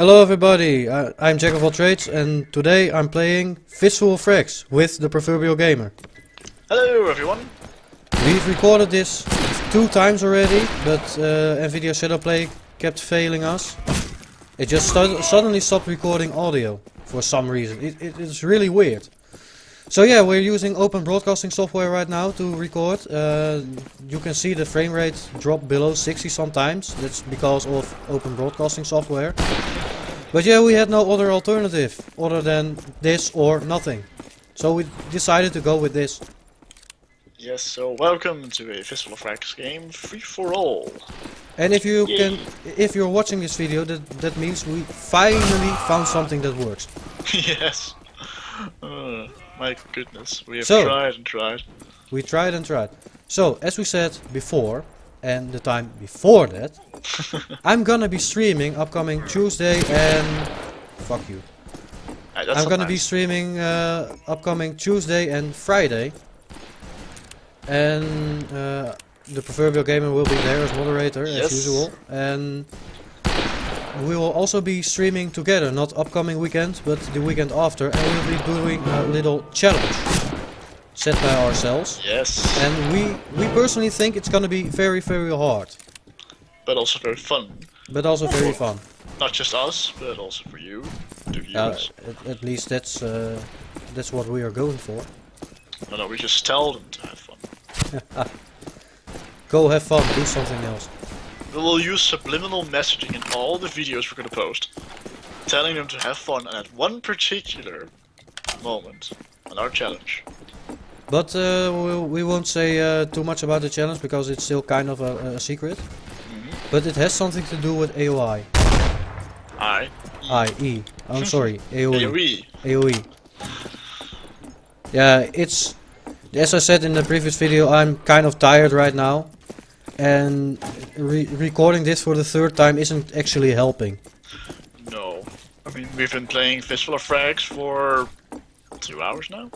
Hello everybody, I'm Jack of all trades and today I'm playing Fistfull of Frags with the Proverbial Gamer. Hello everyone! We've recorded this 2 times already, but Nvidia Shadowplay kept failing us. It just suddenly stopped recording audio for some reason. It's really weird. So yeah, we're using open broadcasting software right now to record. You can see the frame rate drop below 60 sometimes. That's because of open broadcasting software. But yeah, we had no other alternative other than this or nothing. So we decided to go with this. Yes, so welcome to a Fistfull of Frags game, free for all. And if you're watching this video, that means we finally found something that works. Yes. My goodness, we have tried and tried. We tried and tried. So, as we said before, and the time before that, I'm gonna be streaming upcoming Tuesday and... Fuck you. I'm gonna be streaming upcoming Tuesday and Friday. And the Proverbial Gamer will be there as moderator, as usual. And we will also be streaming together, not upcoming weekend, but the weekend after. And we'll be doing a little challenge set by ourselves. Yes. And we personally think it's gonna be very, very hard. But also very fun. But also very fun. Not just us, but also for you, the viewers. At least that's what we are going for. No, we just tell them to have fun. Go have fun, do something else. We will use subliminal messaging in all the videos we're gonna post, telling them to have fun and at one particular moment on our challenge. But we won't say too much about the challenge because it's still kind of a secret. But it has something to do with AOI. I-E. I'm sorry, AOE. AOE. Yeah, it's... As I said in the previous video, I'm kind of tired right now. And recording this for the 3rd time isn't actually helping. No. I mean, we've been playing Fistfull of Frags for 2 hours now.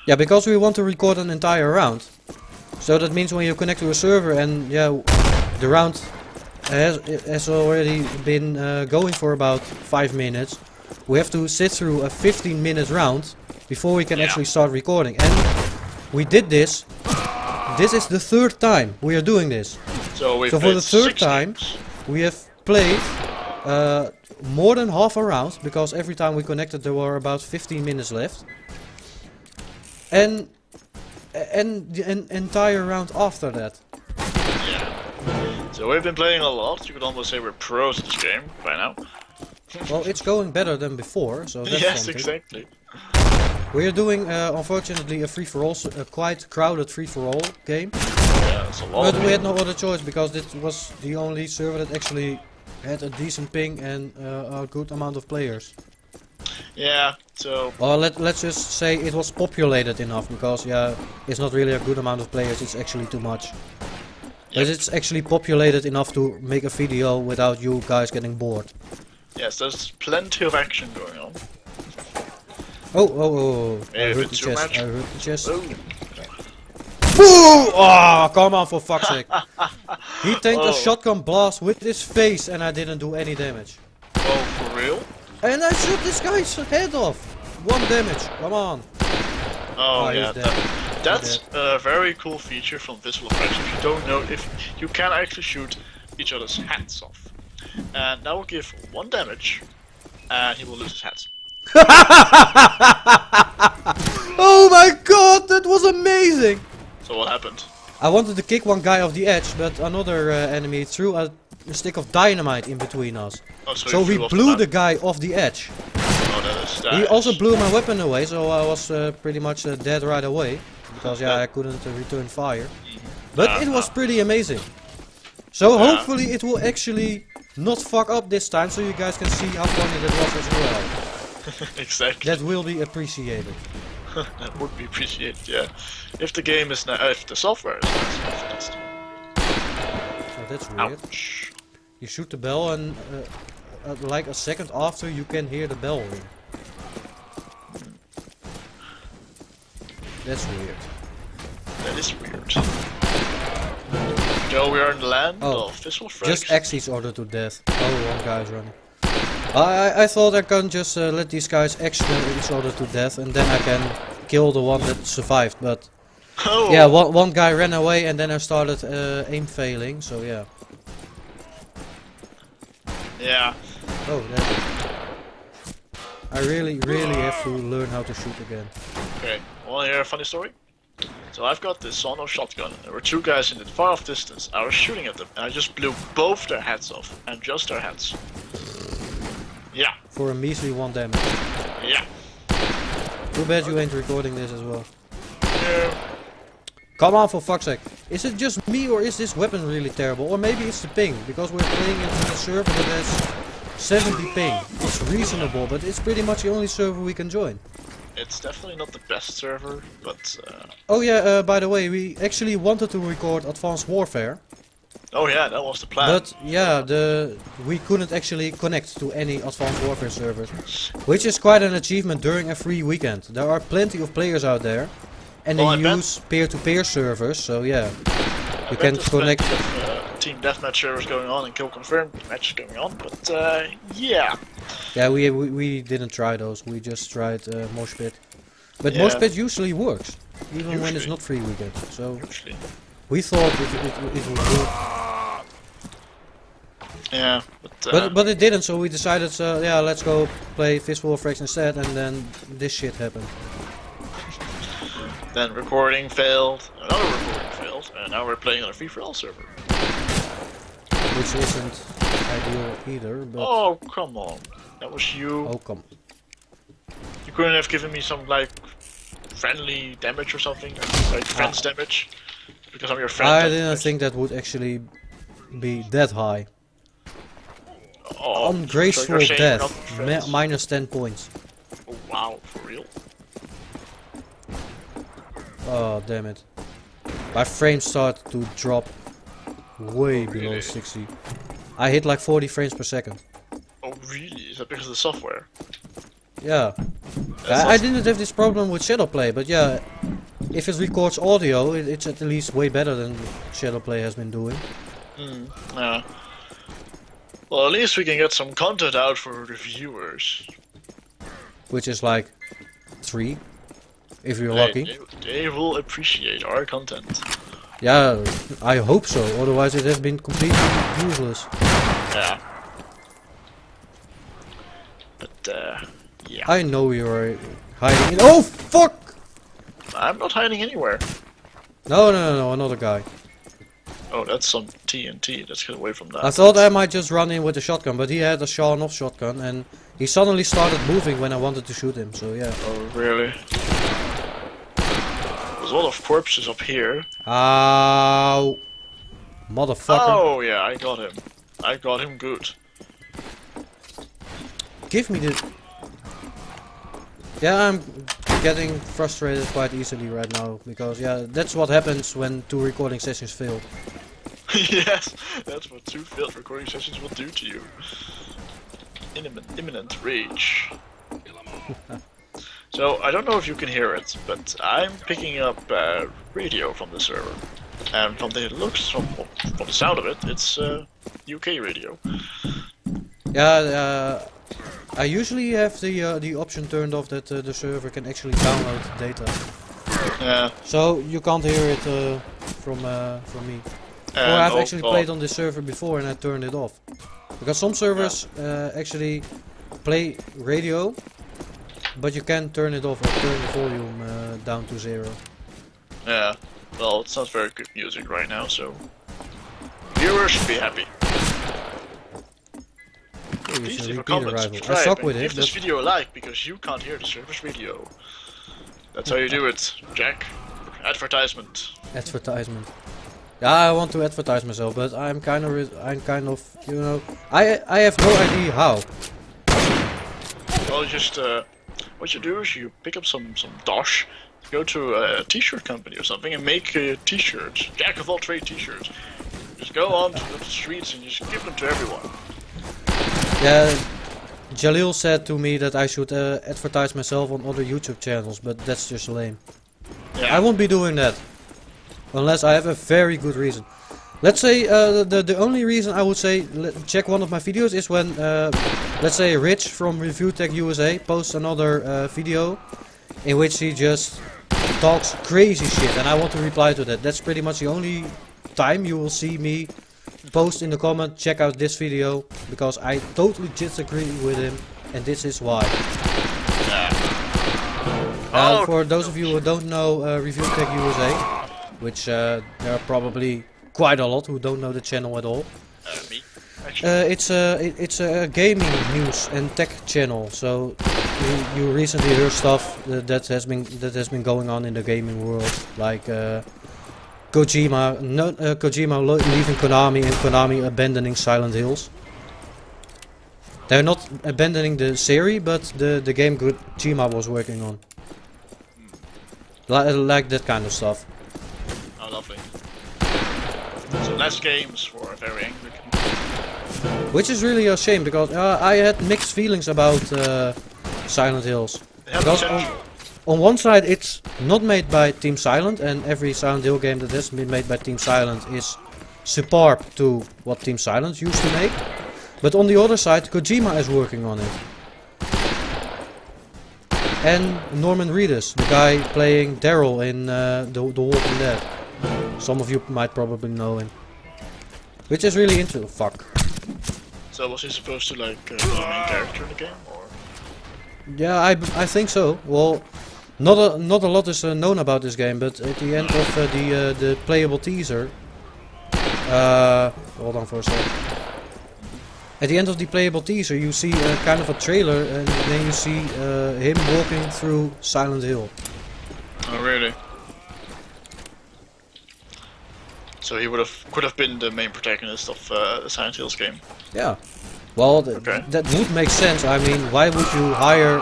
Yeah, because we want to record an entire round. So that means when you connect to a server and yeah, the round has already been going for about 5 minutes. We have to sit through a 15-minute round before we can actually start recording. And we did this. This is the 3rd time we are doing this. So for the 3rd time we have played more than half a round, because every time we connected there were about 15 minutes left. And the entire round after that. Yeah. So we've been playing a lot. You could almost say we're pros at this game by now. Well, it's going better than before, so that's yes, something. Exactly. We are doing, unfortunately, a free-for-all, a quite crowded free-for-all game. Yeah, it's a lot. But we had no other choice because this was the only server that actually had a decent ping and a good amount of players. Yeah, so... Or let's just say it was populated enough, because yeah, it's not really a good amount of players, it's actually too much. But it's actually populated enough to make a video without you guys getting bored. Yes, there's plenty of action going on. Oh. I heard the chest, I heard the chest. Oh, oh come on, for fuck's sake. He tanked a shotgun blast with his face and I didn't do any damage. Oh, for real? And I shot this guy's head off. 1 damage, come on. Oh yeah, that's a very cool feature from Fistfull of Frags. If you don't know, if you can actually shoot each other's hats off. And that will give 1 damage, and he will lose his hat. Oh my god, that was amazing! So what happened? I wanted to kick one guy off the edge, but another enemy threw a stick of dynamite in between us. Oh, so we blew the guy off the edge. Oh, that is He also blew my weapon away, so I was pretty much dead right away. Because yeah, I couldn't return fire. But it was pretty amazing. So hopefully it will actually not fuck up this time, so you guys can see how funny that was as well. Exactly. That will be appreciated. That would be appreciated, yeah. If the game is if the software is nice enough, Oh, that's weird. Ouch. You shoot the bell and like a second after you can hear the bell ring. That's weird. That is weird. No, we are in the land of Fistfull of Frags. Just axe each other to death. Oh, one guy's running. I thought I can just let these guys extra each other to death and then I can kill the one that survived, but Oh. yeah, one guy ran away and then I started aim failing, so yeah. Yeah. Oh, I really have to learn how to shoot again. Okay, wanna hear a funny story? So I've got this Sono shotgun, and there were two guys in the far off distance. I was shooting at them, and I just blew both their heads off, and just their heads. Yeah. For a measly 1 damage. Yeah. Too bad you ain't recording this as well. Yeah. Come on, for fuck's sake. Is it just me or is this weapon really terrible? Or maybe it's the ping, because we're playing it in a server that has 70 ping. It's reasonable, but it's pretty much the only server we can join. It's definitely not the best server, but Oh yeah, by the way, we actually wanted to record Advanced Warfare. oh yeah, that was the plan. But yeah, we couldn't actually connect to any Advanced Warfare servers. Which is quite an achievement during a free weekend. There are plenty of players out there. And they use peer-to-peer servers, so yeah. You can connect. Team deathmatch servers going on and kill confirmed matches going on, but yeah. Yeah, we didn't try those. We just tried Mosh Pit. But Mosh Pit usually works, even when it's not free weekend. So we thought it would work. Yeah, but it didn't. So we decided, yeah, let's go play Fistfull of Frags instead, and then this shit happened. Then recording failed, another recording failed, and now we're playing on a free-for-all server. Which isn't ideal either, but... Oh, come on. That was you. Oh, come. You couldn't have given me some, like, friendly damage or something? Like, friends damage? Because I'm your friend. I didn't think that would actually be that high. Oh, Ungraceful so death. Minus 10 points. Oh, wow, for real? Oh, damn it. My frames started to drop way below 60. I hit like 40 frames per second. Oh, really? Is that because of the software? Yeah. I didn't have this problem with Shadowplay, but yeah, if it records audio, it's at least way better than Shadowplay has been doing. Yeah. Well, at least we can get some content out for the viewers. Which is like 3. If you're lucky. They will appreciate our content. Yeah, I hope so. Otherwise it has been completely useless. Yeah. But, yeah. I know you're hiding in— Oh, fuck! I'm not hiding anywhere. No, another guy. Oh, that's some TNT. Let's get away from that. I thought I might just run in with a shotgun, but he had a sawn-off shotgun, and he suddenly started moving when I wanted to shoot him, so yeah. Oh, really? There's a lot of corpses up here. Ow! Motherfucker. Oh, yeah, I got him. I got him good. Give me the... Yeah, I'm getting frustrated quite easily right now, because yeah, that's what happens when 2 recording sessions fail. Yes, that's what 2 failed recording sessions will do to you. Imminent rage. So, I don't know if you can hear it, but I'm picking up radio from the server. And from the looks, from the sound of it, it's UK radio. Yeah, I usually have the option turned off that the server can actually download data. Yeah. So you can't hear it from me. Or I've actually played on this server before and I turned it off. Because some servers actually play radio, but you can turn it off or turn the volume down to 0. Yeah. Well, it's not very good music right now, so viewers should be happy. Please leave a comment, subscribe, and give this video a like, because you can't hear the server's radio. That's how you do it, Jack. Advertisement. Advertisement. Yeah, I want to advertise myself, but I'm kind of, you know, I have no idea how. Well, just what you do is you pick up some dosh, go to a t-shirt company or something, and make t-shirts. Jack of all trade t-shirts. Just go on to the streets and just give them to everyone. Yeah, Jalil said to me that I should advertise myself on other YouTube channels, but that's just lame. Yeah. I won't be doing that. Unless I have a very good reason. Let's say the only reason I would say check one of my videos is when let's say Rich from Review Tech USA posts another video in which he just talks crazy shit and I want to reply to that. That's pretty much the only time you will see me post in the comment, check out this video, because I totally disagree with him and this is why. For those of you who don't know Review Tech USA, which there are probably quite a lot who don't know the channel at all. Me, it's a gaming news and tech channel, so you recently heard stuff that has been going on in the gaming world, like Kojima leaving Konami and Konami abandoning Silent Hills. They're not abandoning the series, but the game Kojima was working on. Like that kind of stuff. Oh, lovely. So less games for a very angry community. Which is really a shame, because I had mixed feelings about Silent Hills. Because on one side it's not made by Team Silent, and every Silent Hill game that has been made by Team Silent is superb to what Team Silent used to make. But on the other side, Kojima is working on it. And Norman Reedus, the guy playing Daryl in the Walking Dead. Some of you might probably know him. Which is really into fuck. So was he supposed to like be the main character in the game, or? Yeah, I think so. Well, not a lot is known about this game, but at the end of the playable teaser, hold on for a sec. At the end of the playable teaser, you see kind of a trailer, and then you see him walking through Silent Hill. Oh, really? So he could have been the main protagonist of the Silent Hills game. Yeah. Well, okay. That would make sense. I mean, why would you hire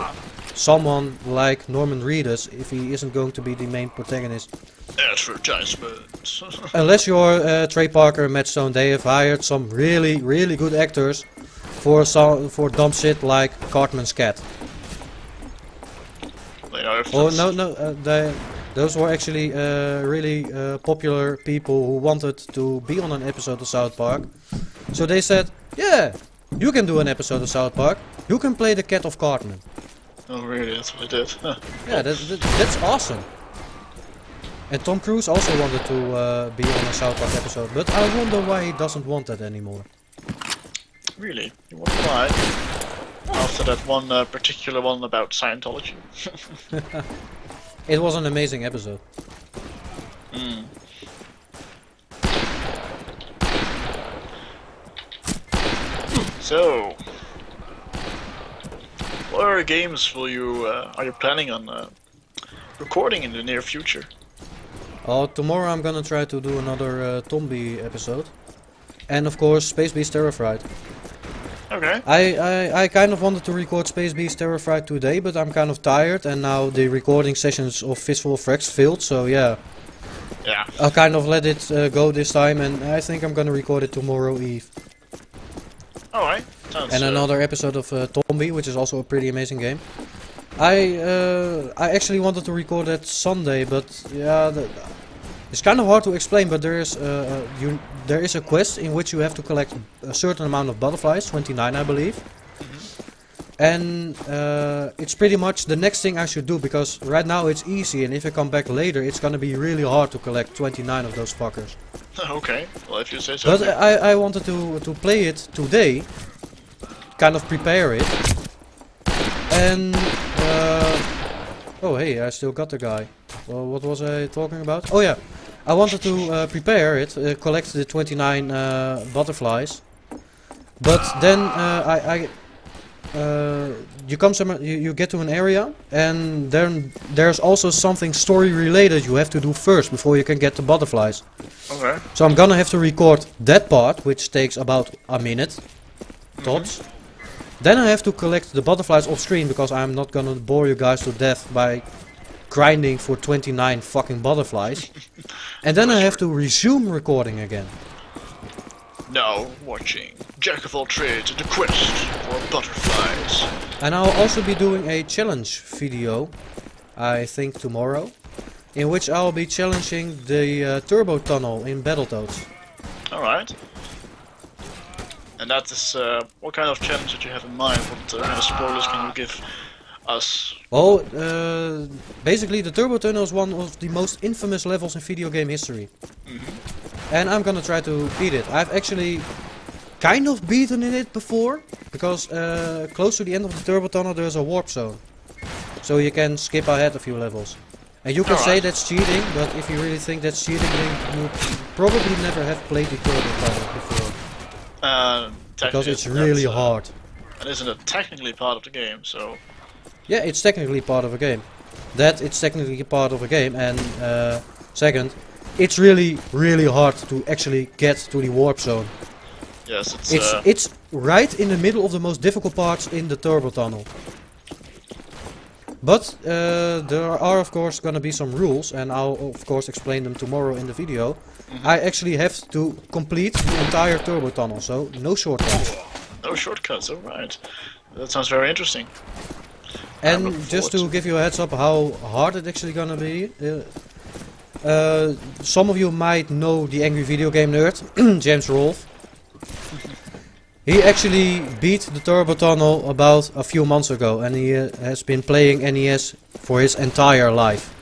someone like Norman Reedus if he isn't going to be the main protagonist? Advertisement. Unless you're Trey Parker and Matt Stone, they have hired some really good actors for dumb shit like Cartman's cat. Oh no, those were actually really popular people who wanted to be on an episode of South Park. So they said, yeah, you can do an episode of South Park. You can play the cat of Cartman. Oh really? That's what they did. Huh. Yeah, that's awesome. And Tom Cruise also wanted to be on a South Park episode, but I wonder why he doesn't want that anymore. Really? You wonder why? After that one particular one about Scientology. It was an amazing episode. Mm. So, what other games are you planning on recording in the near future? Oh, tomorrow I'm gonna try to do another Tombi episode, and of course Space Beast Terrified. Okay. I kind of wanted to record Space Beast Terrified today, but I'm kind of tired, and now the recording sessions of Fistfull of Frags failed, so yeah. Yeah. I'll kind of let it go this time, and I think I'm gonna record it tomorrow eve. Alright. Sounds And another episode of Tombi, which is also a pretty amazing game. I actually wanted to record that Sunday, but yeah, it's kind of hard to explain. But there is a quest in which you have to collect a certain amount of butterflies, 29 I believe. Mm-hmm. And it's pretty much the next thing I should do, because right now it's easy, and if I come back later it's gonna be really hard to collect 29 of those fuckers. Okay, well if you say so. But I wanted to play it today, kind of prepare it. And oh hey, I still got the guy. Well, what was I talking about? Oh yeah, I wanted to prepare it, collect the 29 butterflies. But then you get to an area, and then there's also something story related you have to do first before you can get the butterflies. Okay. So I'm gonna have to record that part, which takes about a minute, tops. Mm-hmm. Then I have to collect the butterflies off screen, because I'm not gonna bore you guys to death by grinding for 29 fucking butterflies. And then I have to resume recording again. Now watching Jack of all trades and the quest for butterflies. And I'll also be doing a challenge video, I think tomorrow, in which I'll be challenging the turbo tunnel in Battletoads. Alright. And that is, what kind of challenge did you have in mind? What kind of spoilers can you give us? Well, basically the Turbo Tunnel is one of the most infamous levels in video game history. And I'm gonna try to beat it. I've actually kind of beaten in it before, because close to the end of the Turbo Tunnel there's a warp zone. So you can skip ahead a few levels. And you can say that's cheating, but if you really think that's cheating, then you probably never have played the Turbo Tunnel before. Because it's really hard. And isn't it technically part of the game, so... Yeah, it's technically part of a game. It's technically part of a game, and second, it's really, really hard to actually get to the warp zone. Yes, it's right in the middle of the most difficult parts in the Turbo Tunnel. But there are of course gonna be some rules, and I'll of course explain them tomorrow in the video. I actually have to complete the entire Turbo Tunnel, so no shortcuts. No shortcuts, alright. That sounds very interesting. And just to give you a heads up how hard it's actually gonna be. Some of you might know the angry video game nerd, James Rolfe. He actually beat the Turbo Tunnel about a few months ago, and he has been playing NES for his entire life.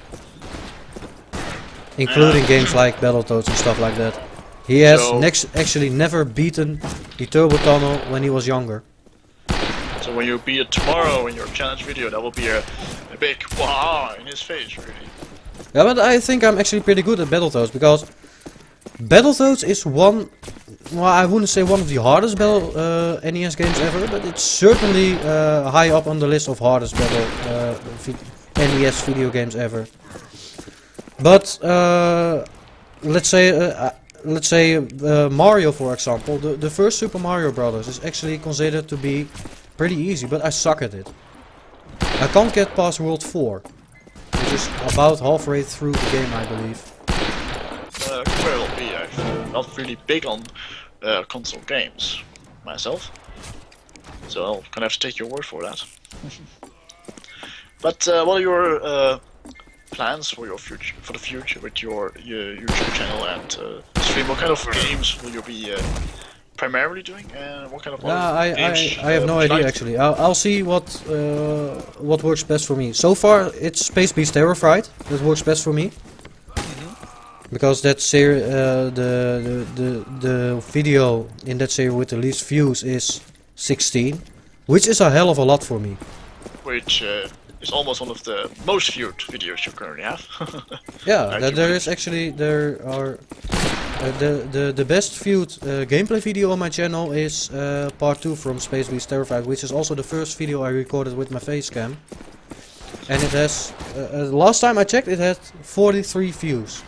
Including games like Battletoads and stuff like that. He has actually never beaten the Turbo Tunnel when he was younger. So when you beat it tomorrow in your challenge video, that will be a big wow in his face, really. Yeah, but I think I'm actually pretty good at Battletoads, because Battletoads is one... Well, I wouldn't say one of the hardest NES games ever, but it's certainly high up on the list of hardest NES video games ever. But let's say Mario, for example, the first Super Mario Brothers is actually considered to be pretty easy, but I suck at it. I can't get past World 4, which is about halfway through the game, I believe. Could very well be, actually. I'm not really big on console games myself, so I'll kind of have to take your word for that. But what are your plans for the future with your YouTube channel and stream? What kind of games will you be primarily doing, and what kind of games? I have no idea actually. I'll see what works best for me. So far, it's Space Beast Terrified that works best for me. Because that the video in that series with the least views is 16, which is a hell of a lot for me. Which is almost one of the most viewed videos you currently have. Yeah, there are the best viewed gameplay video on my channel is part 2 from Space Beast Terrified, which is also the first video I recorded with my face cam. And it has, last time I checked, it had 43 views.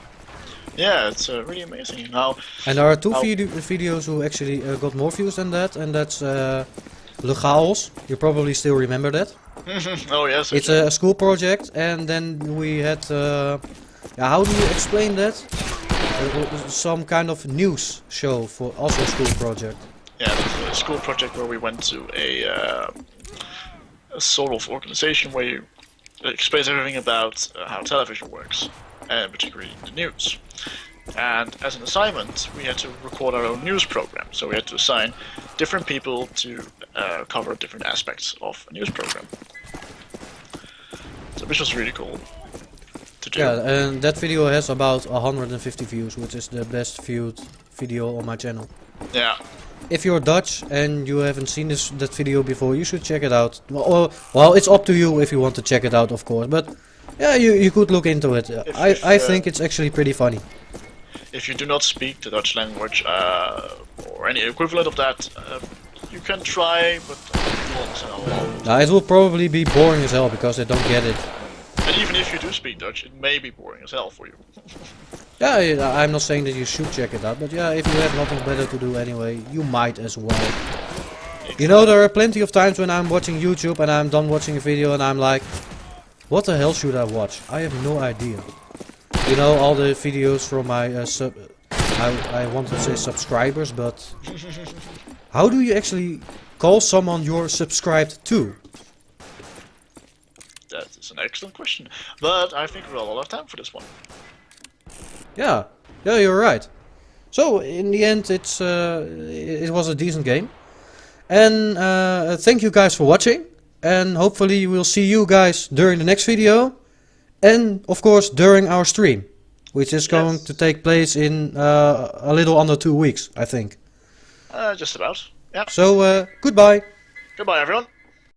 Yeah, it's really amazing. Now, and there are two videos who actually got more views than that, and that's Le Chaos. You probably still remember that. Oh yes. It's a school project, and then we had, how do you explain that? Some kind of news show for also a school project. Yeah, it was a school project where we went to a sort of organization where you explains everything about how television works, and particularly the news. And as an assignment, we had to record our own news program. So we had to assign different people to cover different aspects of a news program. So which was really cool to do. Yeah, and that video has about 150 views, which is the best viewed video on my channel. Yeah. If you're Dutch and you haven't seen that video before, you should check it out. Well, it's up to you if you want to check it out, of course. But yeah, you could look into it. I think it's actually pretty funny. If you do not speak the Dutch language or any equivalent of that, you can try, but you won't understand a lot. It will probably be boring as hell because they don't get it. And even if you do speak Dutch, it may be boring as hell for you. Yeah, I'm not saying that you should check it out, but yeah, if you have nothing better to do anyway, you might as well. Exactly. You know, there are plenty of times when I'm watching YouTube and I'm done watching a video and I'm like, what the hell should I watch? I have no idea. You know, all the videos from my I want to say subscribers, but how do you actually call someone you're subscribed to? That is an excellent question, but I think we'll all have time for this one. Yeah, you're right. So in the end, it was a decent game. And thank you guys for watching. And hopefully we'll see you guys during the next video. And of course during our stream, which is going to take place in a little under 2 weeks, I think. Just about. Yeah. So goodbye. Goodbye, everyone.